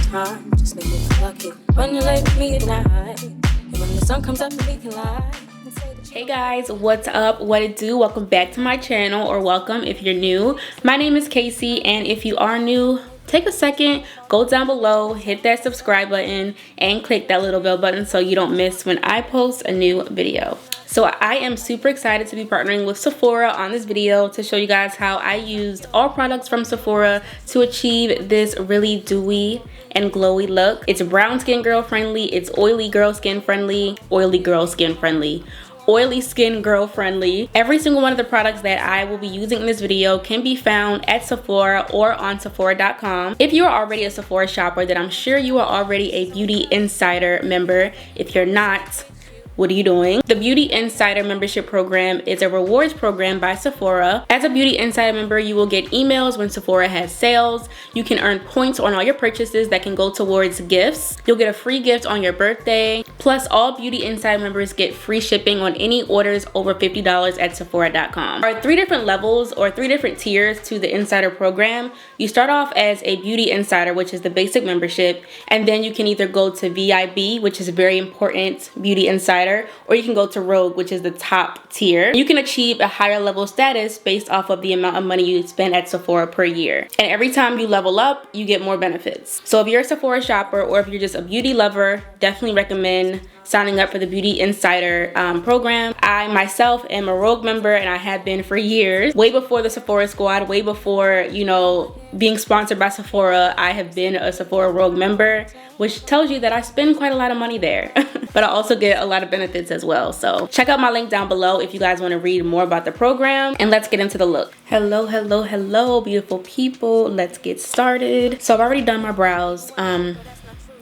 time. Just make me feel lucky when you lay with me at night. And when the sun comes up and we can lie. Hey guys, what's up? What it do? Welcome back to my channel, or welcome if you're new. My name is Kaice, and if you are new, take a second, go down below, hit that subscribe button, and click that little bell button so you don't miss when I post a new video. So I am super excited to be partnering with Sephora on this video to show you guys how I used all products from Sephora to achieve this really dewy and glowy look. It's brown skin girl friendly, it's oily girl skin friendly, oily skin girl friendly. Every single one of the products that I will be using in this video can be found at Sephora or on Sephora.com. If you are already a Sephora shopper, then I'm sure you are already a Beauty Insider member. If you're not, what are you doing? The Beauty Insider membership program is a rewards program by Sephora. As a Beauty Insider member, you will get emails when Sephora has sales. You can earn points on all your purchases that can go towards gifts. You'll get a free gift on your birthday. Plus, all Beauty Insider members get free shipping on any orders over $50 at Sephora.com. There are 3 different levels or 3 different tiers to the Insider program. You start off as a Beauty Insider, which is the basic membership, and then you can either go to VIB, which is a very important Beauty Insider, or you can go to Rogue, which is the top tier. You can achieve a higher level status based off of the amount of money you spend at Sephora per year. And every time you level up, you get more benefits. So if you're a Sephora shopper or if you're just a beauty lover, definitely recommend signing up for the Beauty Insider program. I myself am a Rogue member, and I have been for years. Way before the Sephora squad, way before, you know, being sponsored by Sephora, I have been a Sephora Rogue member, which tells you that I spend quite a lot of money there. But I also get a lot of benefits as well. So check out my link down below if you guys want to read more about the program, and let's get into the look. Hello, beautiful people. Let's get started. So I've already done my brows.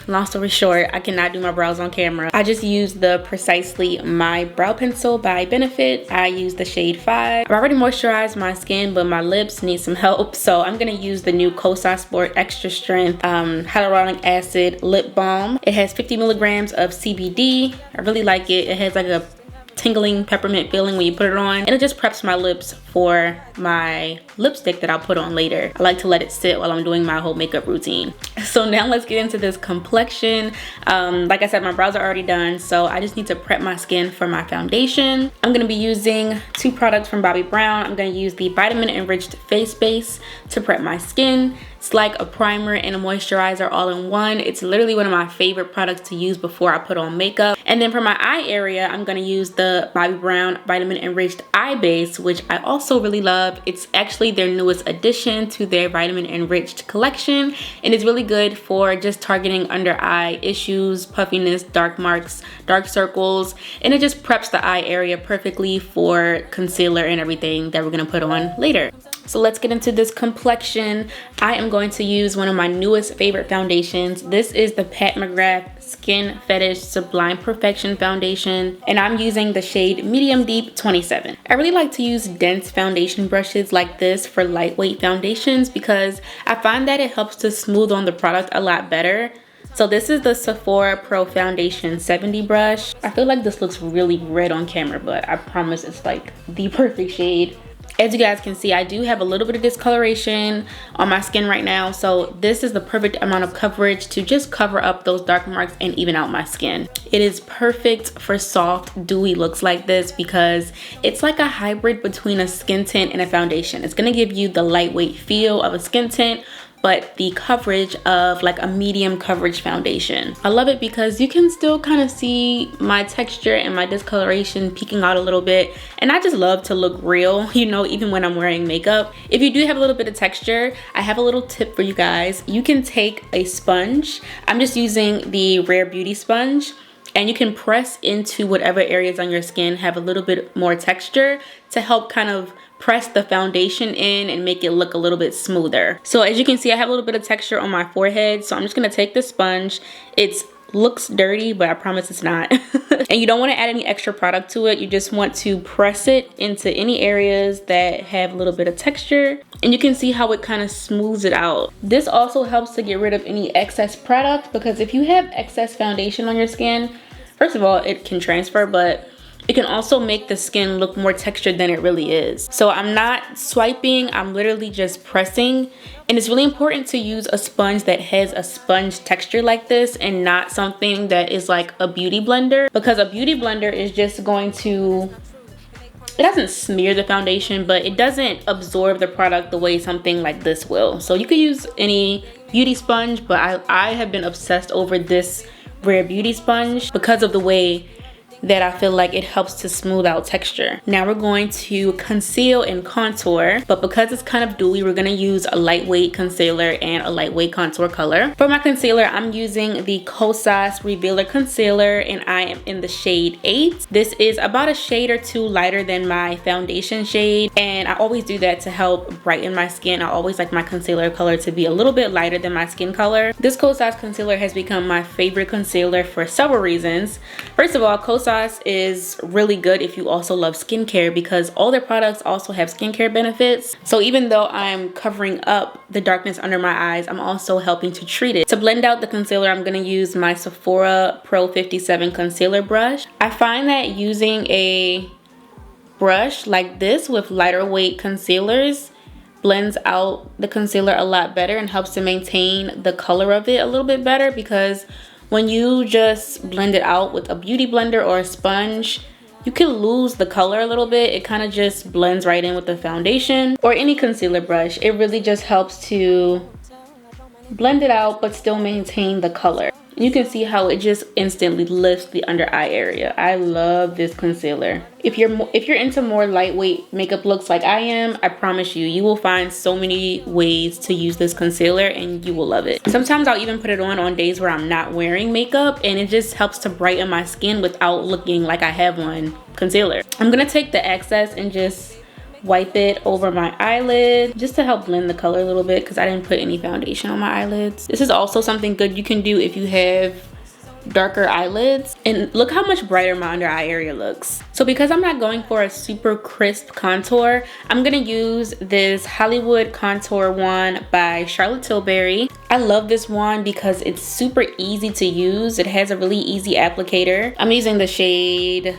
Long story short, I cannot do my brows on camera. I just used the Precisely My Brow Pencil by Benefit. I used the shade 5. I've already moisturized my skin, but my lips need some help. So I'm gonna use the new Kaice Sport Extra Strength Hyaluronic Acid Lip Balm. It has 50 milligrams of CBD. I really like it. It has like a tingling peppermint feeling when you put it on, and it just preps my lips for my lipstick that I'll put on later. I like to let it sit while I'm doing my whole makeup routine. So now let's get into this complexion. Like I said, my brows are already done, so I just need to prep my skin for my foundation. I'm gonna be using 2 products from Bobbi Brown. I'm gonna use the Vitamin Enriched Face Base to prep my skin. It's like a primer and a moisturizer all in one. It's literally one of my favorite products to use before I put on makeup. And then for my eye area, I'm gonna use the Bobbi Brown Vitamin Enriched Eye Base, which I also really love. It's actually their newest addition to their Vitamin Enriched collection, and it's really good for just targeting under eye issues, puffiness, dark marks, dark circles, and it just preps the eye area perfectly for concealer and everything that we're gonna put on later. So let's get into this complexion. I am going to use one of my newest favorite foundations. This is the Pat McGrath Skin Fetish Sublime Perfection Foundation, and I'm using the shade Medium Deep 27. I really like to use dense foundation brushes like this for lightweight foundations because I find that it helps to smooth on the product a lot better. So this is the Sephora Pro Foundation 70 brush. I feel like this looks really red on camera, but I promise it's like the perfect shade. As you guys can see, I do have a little bit of discoloration on my skin right now, so this is the perfect amount of coverage to just cover up those dark marks and even out my skin. It is perfect for soft, dewy looks like this because it's like a hybrid between a skin tint and a foundation. It's gonna give you the lightweight feel of a skin tint, but the coverage of like a medium coverage foundation. I love it because you can still kind of see my texture and my discoloration peeking out a little bit, and I just love to look real, you know, even when I'm wearing makeup. If you do have a little bit of texture, I have a little tip for you guys. You can take a sponge. I'm just using the Rare Beauty sponge, and you can press into whatever areas on your skin have a little bit more texture to help kind of press the foundation in and make it look a little bit smoother. So as you can see, I have a little bit of texture on my forehead, so I'm just gonna take the sponge. It looks dirty, but I promise it's not. And you don't want to add any extra product to it. You just want to press it into any areas that have a little bit of texture, and you can see how it kind of smooths it out. This also helps to get rid of any excess product, because if you have excess foundation on your skin, first of all, it can transfer, but It can also make the skin look more textured than it really is. So I'm not swiping, I'm literally just pressing. And it's really important to use a sponge that has a sponge texture like this and not something that is like a beauty blender, because a beauty blender is just going to, it doesn't smear the foundation, but it doesn't absorb the product the way something like this will. So you could use any beauty sponge, but I have been obsessed over this Rare Beauty sponge because of the way that I feel like it helps to smooth out texture. Now we're going to conceal and contour, but because it's kind of dewy, we're gonna use a lightweight concealer and a lightweight contour color. For my concealer, I'm using the Kaice Revealer Concealer, and I am in the shade 8. This is about a shade or two lighter than my foundation shade, and I always do that to help brighten my skin. I always like my concealer color to be a little bit lighter than my skin color. This Kaice concealer has become my favorite concealer for several reasons. First of all, Kaice is really good if you also love skincare, because all their products also have skincare benefits. So even though I'm covering up the darkness under my eyes, I'm also helping to treat it. To blend out the concealer, I'm going to use my Sephora Pro 57 concealer brush. I find that using a brush like this with lighter weight concealers blends out the concealer a lot better and helps to maintain the color of it a little bit better, because when you just blend it out with a beauty blender or a sponge, you can lose the color a little bit. It kind of just blends right in with the foundation or any concealer brush. It really just helps to blend it out but still maintain the color. You can see how it just instantly lifts the under eye area. I love this concealer. If you're into more lightweight makeup looks like I am, I promise you will find so many ways to use this concealer and you will love it. Sometimes I'll even put it on days where I'm not wearing makeup, and it just helps to brighten my skin without looking like I have on concealer. I'm gonna take the excess and just wipe it over my eyelid just to help blend the color a little bit, because I didn't put any foundation on my eyelids. This is also something good you can do if you have darker eyelids. And look how much brighter my under eye area looks. So because I'm not going for a super crisp contour, I'm gonna use this Hollywood Contour Wand by Charlotte Tilbury. I love this wand because it's super easy to use. It has a really easy applicator. I'm using the shade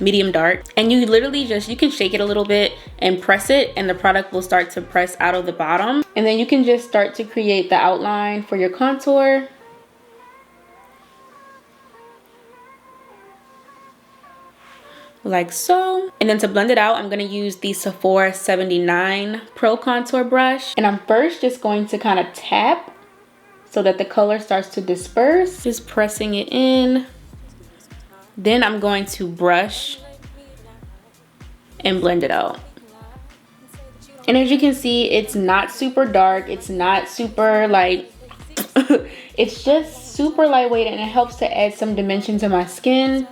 medium dark, and you literally just, you can shake it a little bit and press it, and the product will start to press out of the bottom, and then you can just start to create the outline for your contour. Like so. And then to blend it out, I'm going to use the Sephora 79 Pro Contour brush, and I'm first just going to kind of tap so that the color starts to disperse, just pressing it in. Then I'm going to brush and blend it out. And as you can see, it's not super dark, it's not super like it's just super lightweight, and it helps to add some dimension to my skin.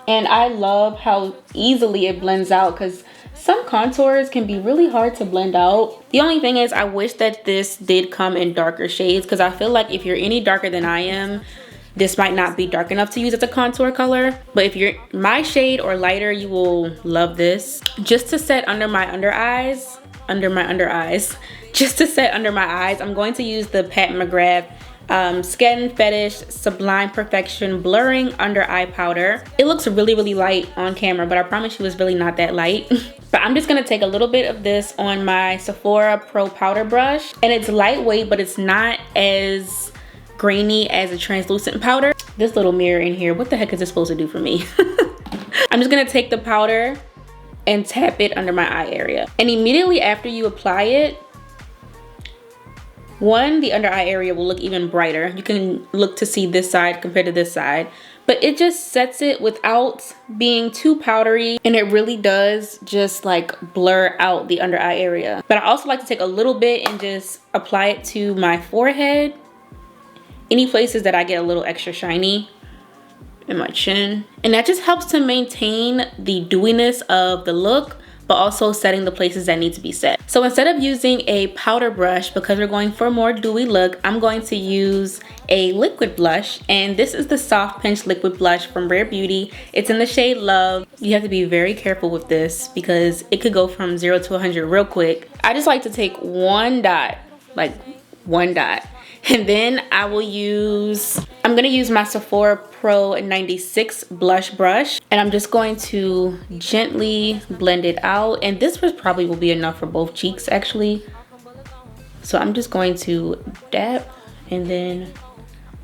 And I love how easily it blends out, because some contours can be really hard to blend out. The only thing is, I wish that this did come in darker shades, because I feel like if you're any darker than I am, this might not be dark enough to use as a contour color. But if you're my shade or lighter, you will love this. Just to set under my under eyes, just to set under my eyes, I'm going to use the Pat McGrath Skin Fetish Sublime Perfection Blurring Under Eye Powder. It looks really light on camera, but I promise you it's really not that light. But I'm just gonna take a little bit of this on my Sephora Pro Powder brush, and it's lightweight, but it's not as grainy as a translucent powder. This little mirror in here, what the heck is this supposed to do for me? I'm just gonna take the powder and tap it under my eye area. And immediately after you apply it, the under eye area will look even brighter. You can look to see this side compared to this side, but it just sets it without being too powdery, and it really does just like blur out the under eye area. But I also like to take a little bit and just apply it to my forehead, any places that I get a little extra shiny, in my chin. And that just helps to maintain the dewiness of the look, but also setting the places that need to be set. So instead of using a powder brush, because we're going for a more dewy look, I'm going to use a liquid blush, and this is the Soft Pinch Liquid Blush from Rare Beauty. It's in the shade Love. You have to be very careful with this because it could go from 0 to 100 real quick. I just like to take one dot, like one dot, And then I'm gonna use my Sephora Pro 96 blush brush, and I'm just going to gently blend it out. And this probably will be enough for both cheeks actually. So I'm just going to dab and then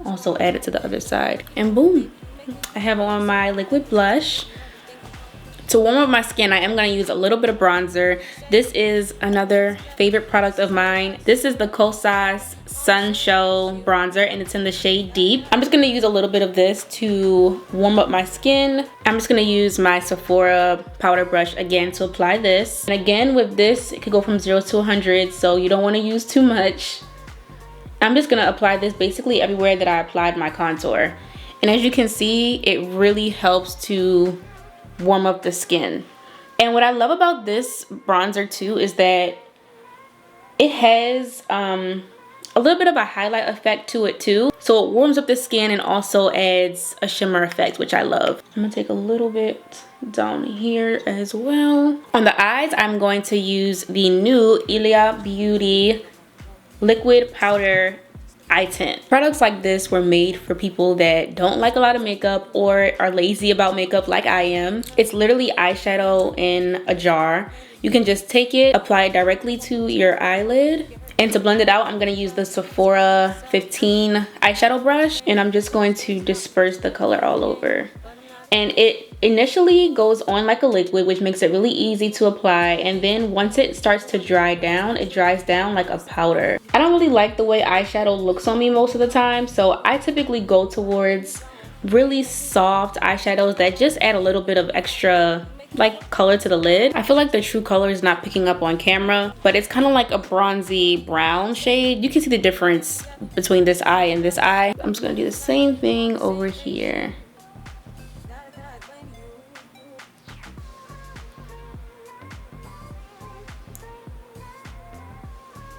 also add it to the other side. And boom, I have on my liquid blush. To warm up my skin, I am going to use a little bit of bronzer. This is another favorite product of mine. This is the Kaice Sun Show bronzer, and it's in the shade Deep. I'm just going to use a little bit of this to warm up my skin. I'm just going to use my Sephora powder brush again to apply this. And again, with this, it could go from 0 to 100, so you don't want to use too much. I'm just going to apply this basically everywhere that I applied my contour. And as you can see, it really helps to warm up the skin. And what I love about this bronzer too is that it has a little bit of a highlight effect to it too. So it warms up the skin and also adds a shimmer effect, which I love. I'm gonna take a little bit down here as well. On the eyes, I'm going to use the new Ilia Beauty liquid powder eye tint. Products like this were made for people that don't like a lot of makeup or are lazy about makeup like I am. It's literally eyeshadow in a jar. You can just take it, apply it directly to your eyelid. And to blend it out, I'm gonna use the Sephora 15 eyeshadow brush, and I'm just going to disperse the color all over. And it initially goes on like a liquid, which makes it really easy to apply. And then once it starts to dry down, it dries down like a powder. I don't really like the way eyeshadow looks on me most of the time, so I typically go towards really soft eyeshadows that just add a little bit of extra like color to the lid. I feel like the true color is not picking up on camera, but it's kind of like a bronzy brown shade. You can see the difference between this eye and this eye. I'm just gonna do the same thing over here.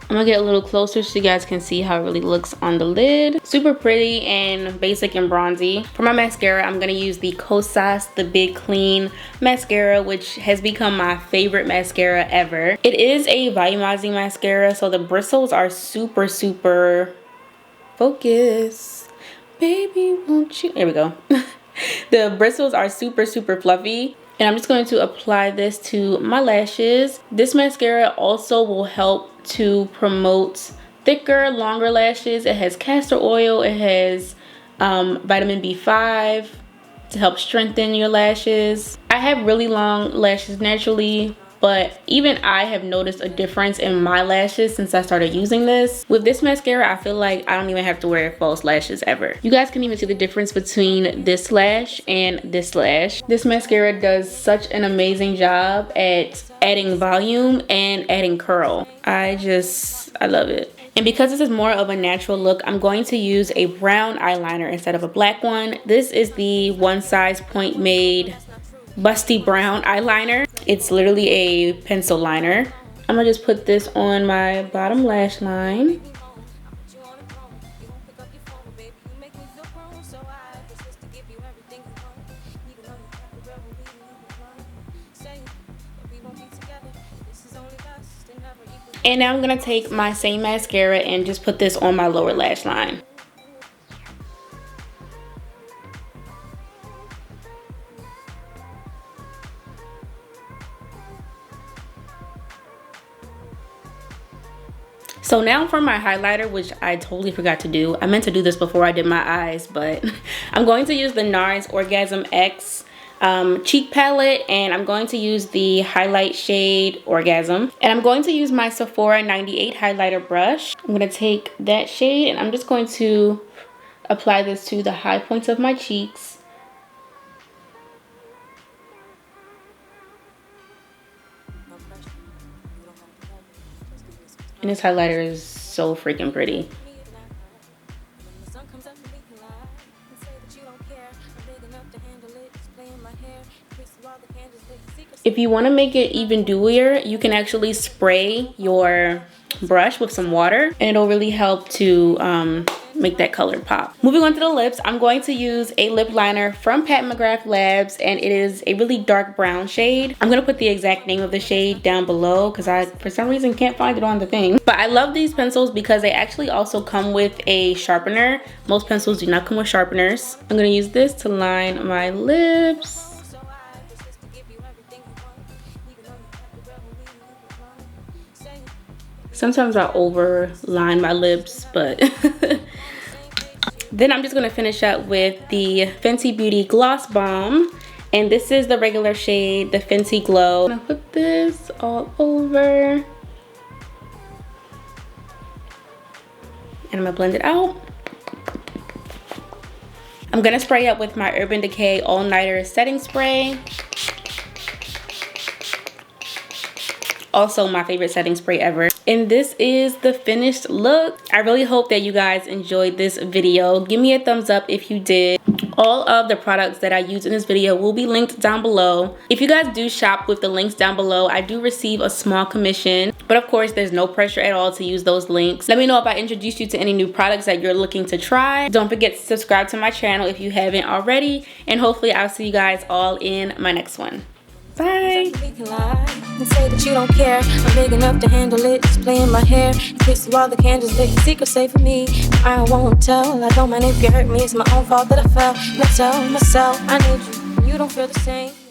I'm gonna get a little closer so you guys can see how it really looks on the lid. Super pretty and basic and bronzy. For my mascara, I'm gonna use the Kaice The Big Clean mascara, which has become my favorite mascara ever. It is a volumizing mascara, so the bristles are super focus. Baby, won't you? There we go. The bristles are super fluffy. And I'm just going to apply this to my lashes. This mascara also will help to promote thicker, longer lashes. It has castor oil, it has vitamin B5 to help strengthen your lashes. I have really long lashes naturally, but even I have noticed a difference in my lashes since I started using this. With this mascara, I feel like I don't even have to wear false lashes ever. You guys can even see the difference between this lash and this lash. This mascara does such an amazing job at adding volume and adding curl. I love it. And because this is more of a natural look, I'm going to use a brown eyeliner instead of a black one. This is the One Size Point Made Busty Brown eyeliner. It's literally a pencil liner. I'm gonna just put this on my bottom lash line. And now I'm gonna take my same mascara and just put this on my lower lash line. So now for my highlighter, which I totally forgot to do. I meant to do this before I did my eyes, but I'm going to use the NARS Orgasm X cheek palette, and I'm going to use the highlight shade Orgasm. And I'm going to use my Sephora 98 highlighter brush. I'm going to take that shade and I'm just going to apply this to the high points of my cheeks. And this highlighter is so freaking pretty. If you want to make it even dewier, you can actually spray your brush with some water, and it'll really help to make that color pop. Moving on to the lips, I'm going to use a lip liner from Pat McGrath Labs, and it is a really dark brown shade. I'm gonna put the exact name of the shade down below because I, for some reason, can't find it on the thing. But I love these pencils because they actually also come with a sharpener. Most pencils do not come with sharpeners. I'm gonna use this to line my lips. Sometimes I overline my lips, but then I'm just gonna finish up with the Fenty Beauty Gloss Bomb. And this is the regular shade, the Fenty Glow. I'm gonna put this all over. And I'm gonna blend it out. I'm gonna spray up with my Urban Decay All Nighter Setting Spray. Also my favorite setting spray ever. And this is the finished look. I really hope that you guys enjoyed this video. Give me a thumbs up if you did. All of the products that I use in this video will be linked down below. If you guys do shop with the links down below, I do receive a small commission. But of course, there's no pressure at all to use those links. Let me know if I introduced you to any new products that you're looking to try. Don't forget to subscribe to my channel if you haven't already. And hopefully I'll see you guys all in my next one. Bye. And say that you don't care. I'm big enough to handle it. Just play in my hair. Kiss you all the candles lit. Secret safe for me. I won't tell. I don't mind if you hurt me. It's my own fault that I fell. I tell myself I need you. You don't feel the same.